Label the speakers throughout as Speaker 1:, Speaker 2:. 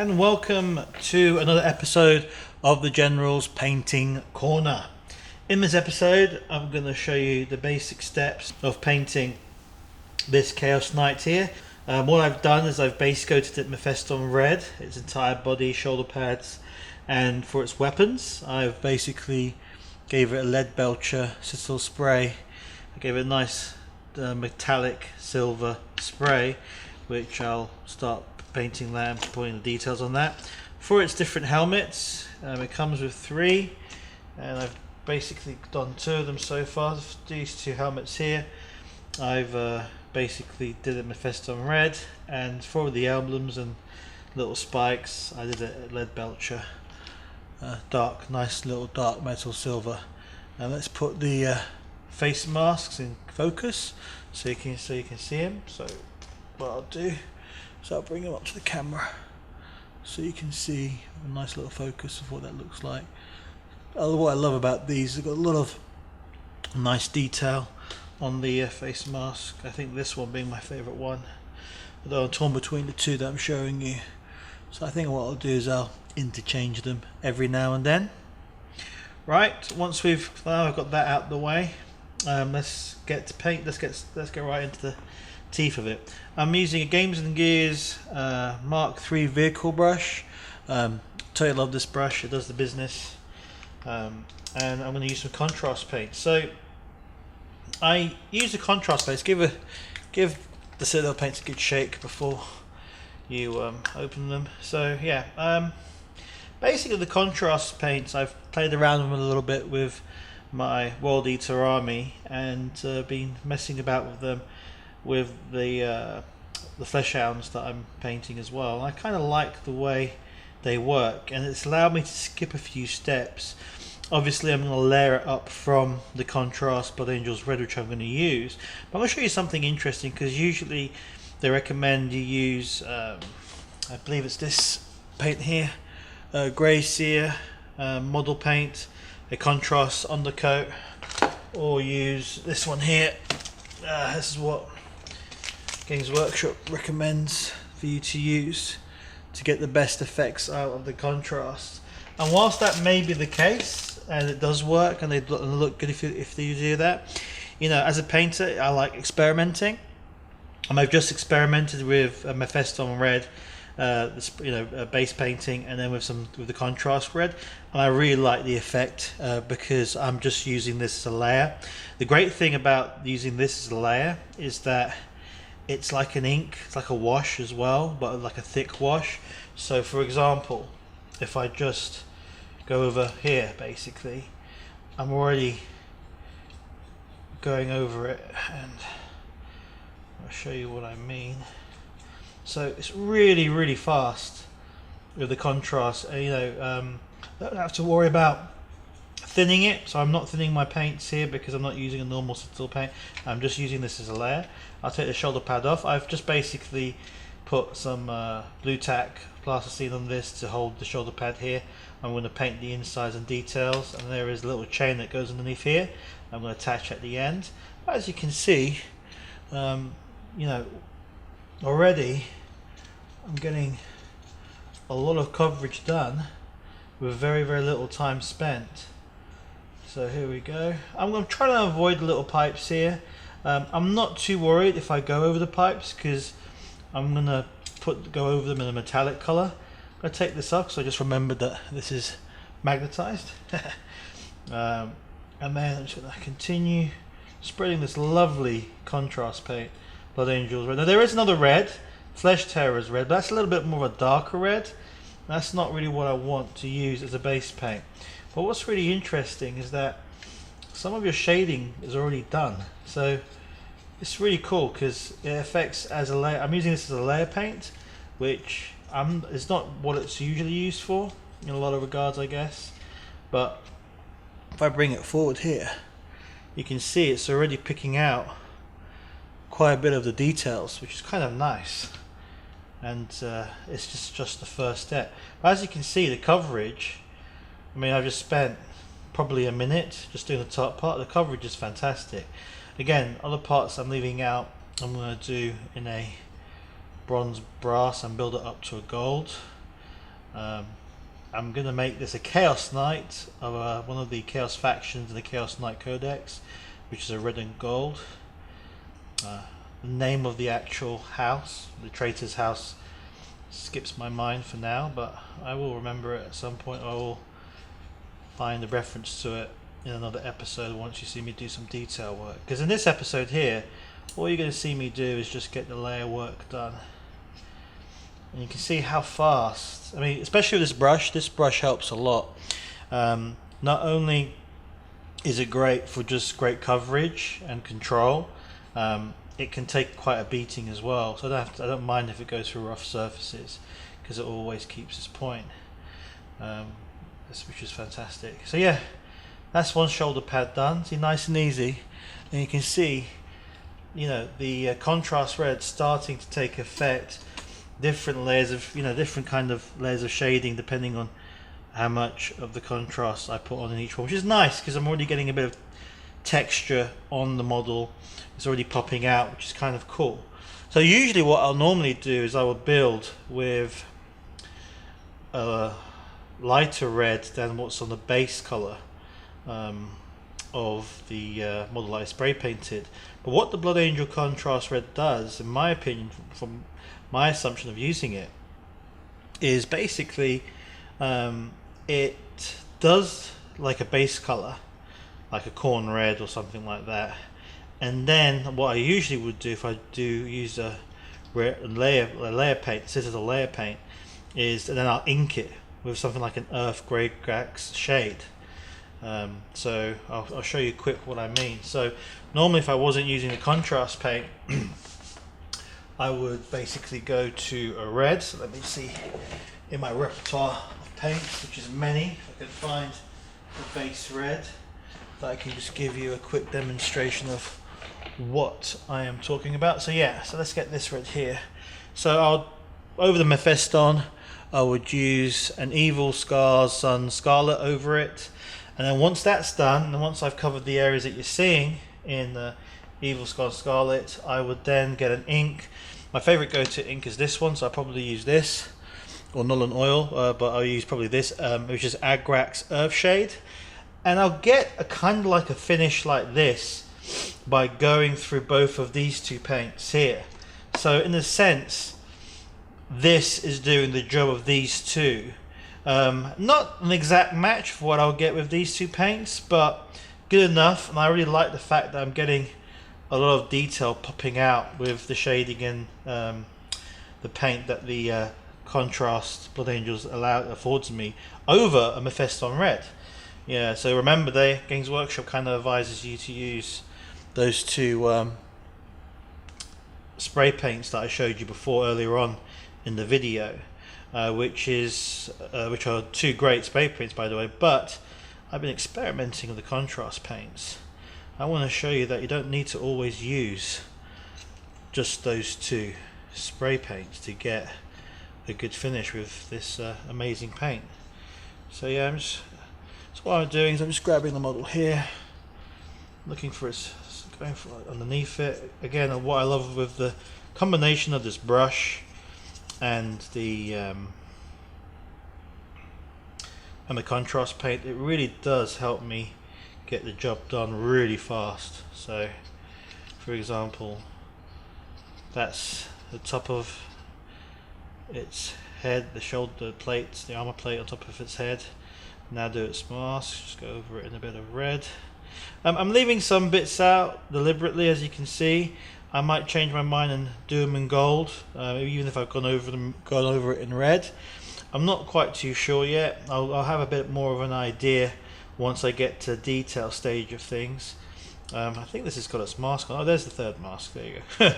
Speaker 1: and welcome to another episode of the General's Painting Corner. In this episode I'm going to show you the basic steps of painting this Chaos Knight here. What I've done is I've base coated it Mephiston red, its entire body, shoulder pads, and for its weapons I've basically gave it a lead belcher citadel spray. I gave it a nice metallic silver spray, which I'll start painting that and putting the details on that. For its different helmets, it comes with 3, and I've basically done 2 of them so far. These 2 helmets here, I've basically did it Mephiston red, and for the emblems and little spikes, I did it lead belcher, nice little dark metal silver. And let's put the face masks in focus so you can see him. So what I'll do is I'll bring him up to the camera so you can see a nice little focus of what that looks like. What I love about these, they've got a lot of nice detail on the face mask. I think this one being my favourite one, although I'm torn between the 2 that I'm showing you. So I think what I'll do is I'll interchange them every now and then. Right, once I've got that out of the way, let's get to paint. Let's get right into the teeth of it. I'm using a Games and Gears Mark III vehicle brush. Totally love this brush, it does the business. And I'm going to use some contrast paint. So I use the contrast paints. Give the citadel paints a good shake before you open them. So yeah, basically the contrast paints, I've played around with them a little bit with my World Eater army, and been messing about with them with the flesh hounds that I'm painting as well. I kind of like the way they work, and it's allowed me to skip a few steps. Obviously I'm going to layer it up from the contrast Blood Angels Red, which I'm going to use, but I'm going to show you something interesting, because usually they recommend you use I believe it's this paint here, Grey Seer model paint, a contrast undercoat, or use this one here. This is what Games Workshop recommends for you to use to get the best effects out of the contrast. And whilst that may be the case, and it does work, and they look good if you do that, you know, as a painter I like experimenting, and I've just experimented with Mephiston red, base painting, and then with the contrast red, and I really like the effect because I'm just using this as a layer. The great thing about using this as a layer is that it's like an ink, it's like a wash as well, but like a thick wash. So for example, if I just go over here, basically I'm already going over it, and I'll show you what I mean. So it's really fast with the contrast. Don't have to worry about thinning it, so I'm not thinning my paints here because I'm not using a normal citadel paint. I'm just using this as a layer. I'll take the shoulder pad off. I've just basically put some blue tack plasticine on this to hold the shoulder pad here. I'm going to paint the insides and details, and there is a little chain that goes underneath here. I'm going to attach at the end. But as you can see, already I'm getting a lot of coverage done with very little time spent. So here we go. I'm trying to avoid the little pipes here. I'm not too worried if I go over the pipes, because I'm gonna go over them in a metallic color. I'm gonna take this off because I just remembered that this is magnetized. And then I'm just gonna continue spreading this lovely contrast paint, Blood Angels Red. Now there is another red, Flesh Terrors Red, but that's a little bit more of a darker red. That's not really what I want to use as a base paint. But what's really interesting is that some of your shading is already done. So it's really cool because it affects as a layer. I'm using this as a layer paint, which it's not what it's usually used for in a lot of regards, I guess. But if I bring it forward here, you can see it's already picking out quite a bit of the details, which is kind of nice. And it's just the first step. But as you can see, the coverage, I mean, I've just spent probably a minute just doing the top part. The coverage is fantastic. Again, other parts I'm leaving out, I'm going to do in a bronze brass and build it up to a gold. I'm going to make this a Chaos Knight of one of the Chaos factions in the Chaos Knight Codex, which is a red and gold. The name of the actual house, the traitor's house, skips my mind for now, but I will remember it at some point. I will find a reference to it in another episode once you see me do some detail work, because in this episode here all you're going to see me do is just get the layer work done, and you can see how fast, I mean, especially with this brush helps a lot. Not only is it great for just great coverage and control, it can take quite a beating as well, so I don't mind if it goes through rough surfaces, because it always keeps its point, which is fantastic. So yeah, that's one shoulder pad done. See, nice and easy, and you can see, you know, the contrast red starting to take effect. Different layers of, you know, different kind of layers of shading depending on how much of the contrast I put on in each one, which is nice because I'm already getting a bit of texture on the model. It's already popping out, which is kind of cool. So usually what I'll normally do is I will build with a lighter red than what's on the base color of the model I spray painted. But what the Blood Angel contrast red does, in my opinion, from my assumption of using it, is basically it does like a base color, like a Khorne red or something like that, and then what I usually would do if I do use a layer paint, this is a layer paint, is and then I'll ink it with something like an earth grey grax shade. So I'll show you quick what I mean. So normally if I wasn't using the contrast paint I would basically go to a red. So let me see in my repertoire of paints, which is many, if I can find the base red that I can just give you a quick demonstration of what I am talking about. So yeah, so let's get this red here. So over the Mephiston I would use an Evil Scars Sun Scarlet over it, and then once that's done, and once I've covered the areas that you're seeing in the Evil Scars Scarlet, I would then get an ink. My favourite go-to ink is this one, so I'll probably use this, or Nuln Oil, but I'll use probably this, which is Agrax Earthshade, and I'll get a kind of like a finish like this by going through both of these two paints here. So in a sense, this is doing the job of these two. Not an exact match for what I'll get with these two paints, but good enough, and I really like the fact that I'm getting a lot of detail popping out with the shading and the paint that the contrast Blood Angels affords me over a Mephiston red. Yeah, so remember, Games Workshop kind of advises you to use those two spray paints that I showed you before earlier on in the video, which are two great spray paints, by the way. But I've been experimenting with the contrast paints. I want to show you that you don't need to always use just those two spray paints to get a good finish with this amazing paint. So yeah, so what I'm doing is I'm just grabbing the model here, looking for going for underneath it. Again, what I love with the combination of this brush and the contrast paint, it really does help me get the job done really fast. So for example, that's the top of its head, the shoulder plates, the armor plate on top of its head. Now do its mask, just go over it in a bit of red. I'm leaving some bits out deliberately, as you can see. I might change my mind and do them in gold, even if I've gone over it in red. I'm not quite too sure yet. I'll have a bit more of an idea once I get to the detail stage of things. I think this has got its mask on. Oh, there's the third mask. There you go.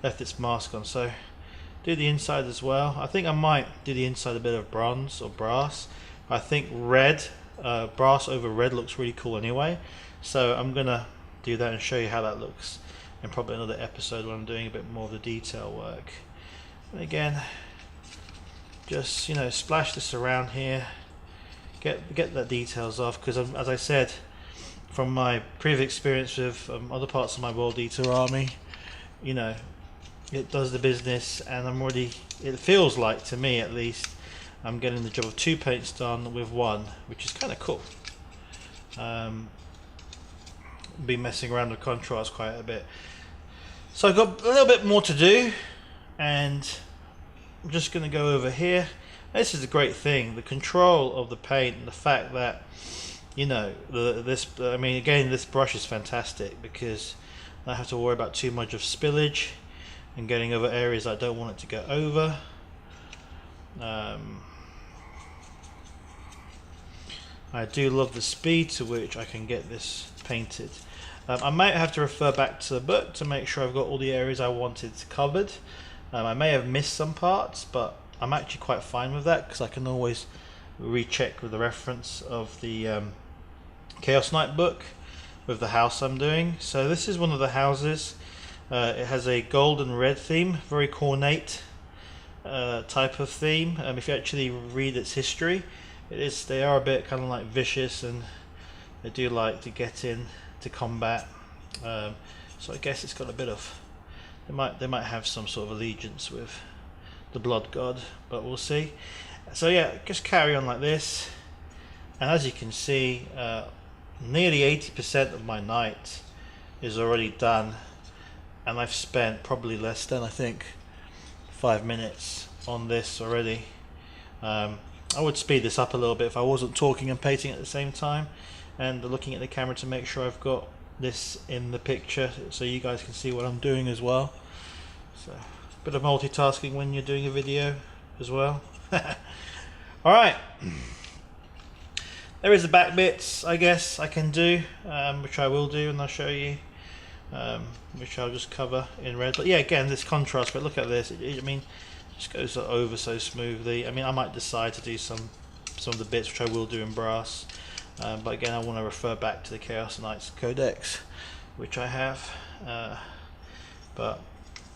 Speaker 1: Left its mask on. So do the inside as well. I think I might do the inside a bit of bronze or brass. I think red, brass over red looks really cool anyway. So I'm gonna do that and show you how that looks in probably another episode when I'm doing a bit more of the detail work. And again, just, you know, splash this around here, get the details off, because as I said, from my previous experience with other parts of my World Eater army, you know, it does the business, and it feels like, to me at least, I'm getting the job of 2 paints done with 1, which is kind of cool. Been messing around with contrast quite a bit, so I've got a little bit more to do, and I'm just going to go over here. This is a great thing, the control of the paint, and the fact that, you know, I mean, again, this brush is fantastic because I don't have to worry about too much of spillage and getting over areas I don't want it to go over. I do love the speed to which I can get this painted. I might have to refer back to the book to make sure I've got all the areas I wanted covered. I may have missed some parts, but I'm actually quite fine with that because I can always recheck with the reference of the Chaos Knight book with the house I'm doing. So this is one of the houses. It has a gold and red theme, very ornate type of theme. If you actually read its history, they are a bit kind of like vicious, and they do like to get in to combat. So I guess it's got a bit of, they might have some sort of allegiance with the blood god, but we'll see. So yeah, just carry on like this, and as you can see, nearly 80% of my night is already done, and I've spent probably less than, I think, 5 minutes on this already. I would speed this up a little bit if I wasn't talking and painting at the same time, and looking at the camera to make sure I've got this in the picture so you guys can see what I'm doing as well. So a bit of multitasking when you're doing a video as well. Alright, there is the back bits I guess I can do, which I will do, and I'll show you, which I'll just cover in red. But yeah, again, this contrast, but look at this, I mean, just goes over so smoothly. I mean, I might decide to do some of the bits, which I will do in brass, but again, I want to refer back to the Chaos Knight's Codex, which I have, but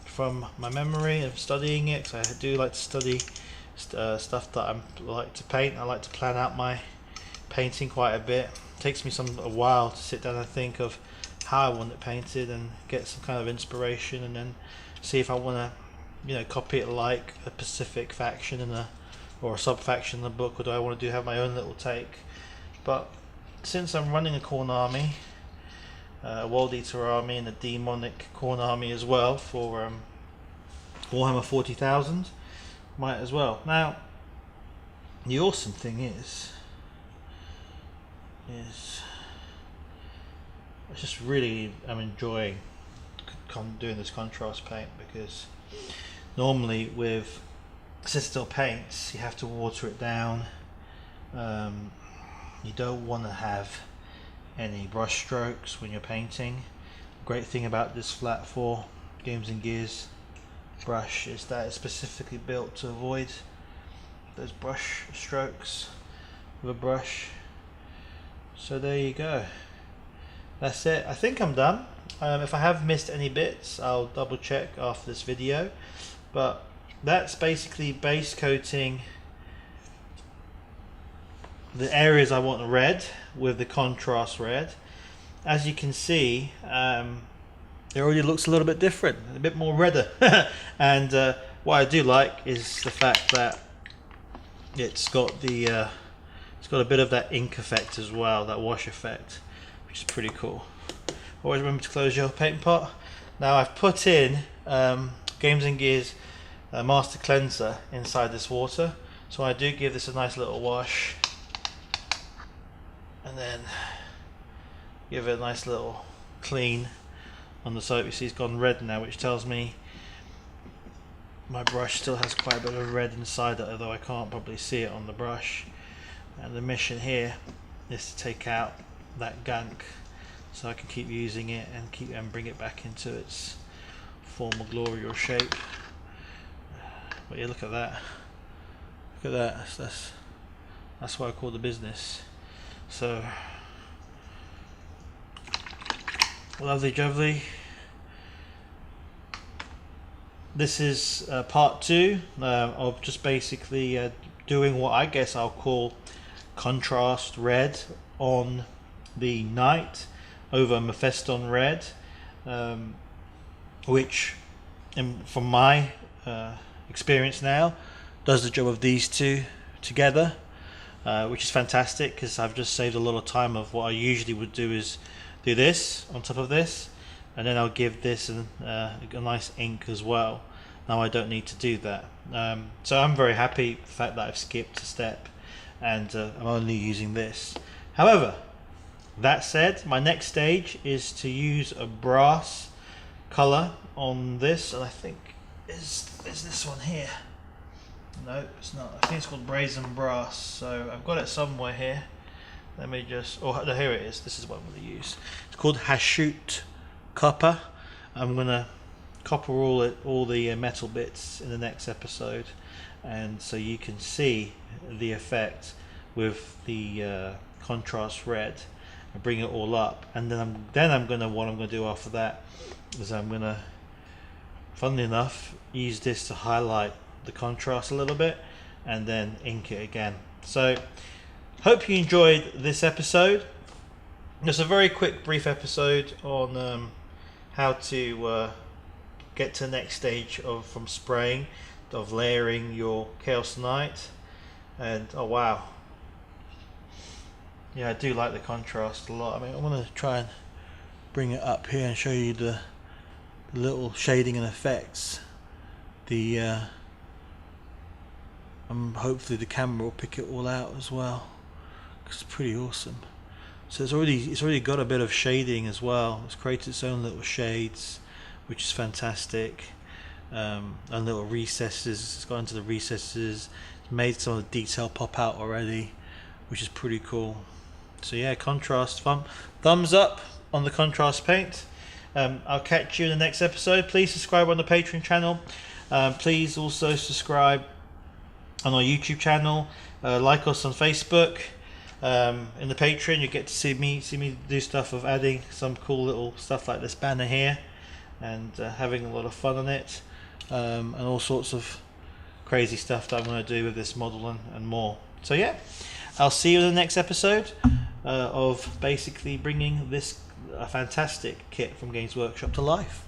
Speaker 1: from my memory of studying it, because I do like to study stuff that I like to paint. I like to plan out my painting quite a bit. It takes me a while to sit down and think of how I want it painted and get some kind of inspiration, and then see if I want to, you know, copy it like a Pacific faction or a sub faction in the book, or do I want to have my own little take. But since I'm running a Khorne army, a World Eater army, and a demonic Khorne army as well for Warhammer 40,000, might as well. Now, the awesome thing is I just really am enjoying doing this contrast paint, because normally with Citadel paints you have to water it down. You don't want to have any brush strokes when you're painting. Great thing about this flat 4 Games and Gears brush is that it's specifically built to avoid those brush strokes with a brush. So there you go, that's it. I think I'm done. If I have missed any bits, I'll double check after this video, but that's basically base coating the areas I want red with the contrast red. As you can see, it already looks a little bit different, a bit more redder. And what I do like is the fact that it's got a bit of that ink effect as well, that wash effect, which is pretty cool. Always remember to close your paint pot. Now I've put in Games and Gears Master Cleanser inside this water, so I do give this a nice little wash, and then give it a nice little clean on the soap. You see it's gone red now, which tells me my brush still has quite a bit of red inside it, although I can't probably see it on the brush. And the mission here is to take out that gunk so I can keep using it and bring it back into its former glory or shape. But yeah, look at that. Look at that. That's what I call the business. So lovely jubbly. This is part 2 of just basically doing what I guess I'll call contrast red on the Knight over Mephiston red, which from my experience now does the job of these two together, which is fantastic because I've just saved a lot of time. Of what I usually would do is do this on top of this, and then I'll give this a nice ink as well. Now I don't need to do that. So I'm very happy with the fact that I've skipped a step and I'm only using this. However, that said, my next stage is to use a brass colour on this, and I think is this one here. No, it's not. I think it's called brazen brass. So I've got it somewhere here. Let me just. Oh, no, here it is. This is what I'm going to use. It's called Hashut copper. I'm going to copper all the metal bits in the next episode, and so you can see the effect with the contrast red. And bring it all up, and then I'm gonna what I'm gonna do after that is I'm gonna, funnily enough, use this to highlight the contrast a little bit, and then ink it again. So, hope you enjoyed this episode. Just a very quick, brief episode on how to get to the next stage from spraying, of layering your Chaos Knight, and oh wow. Yeah, I do like the contrast a lot. I mean, I'm going to try and bring it up here and show you the little shading and effects. Hopefully the camera will pick it all out as well, 'cause it's pretty awesome. So it's already got a bit of shading as well. It's created its own little shades, which is fantastic. And little recesses. It's got into the recesses. It's made some of the detail pop out already, which is pretty cool. So yeah, contrast, thumbs up on the contrast paint. I'll catch you in the next episode. Please subscribe on the Patreon channel. Please also subscribe on our YouTube channel. Like us on Facebook. In the Patreon, you get to see me do stuff of adding some cool little stuff like this banner here, and having a lot of fun on it, and all sorts of crazy stuff that I'm going to do with this model and more. So yeah, I'll see you in the next episode of basically bringing this fantastic kit from Games Workshop to life.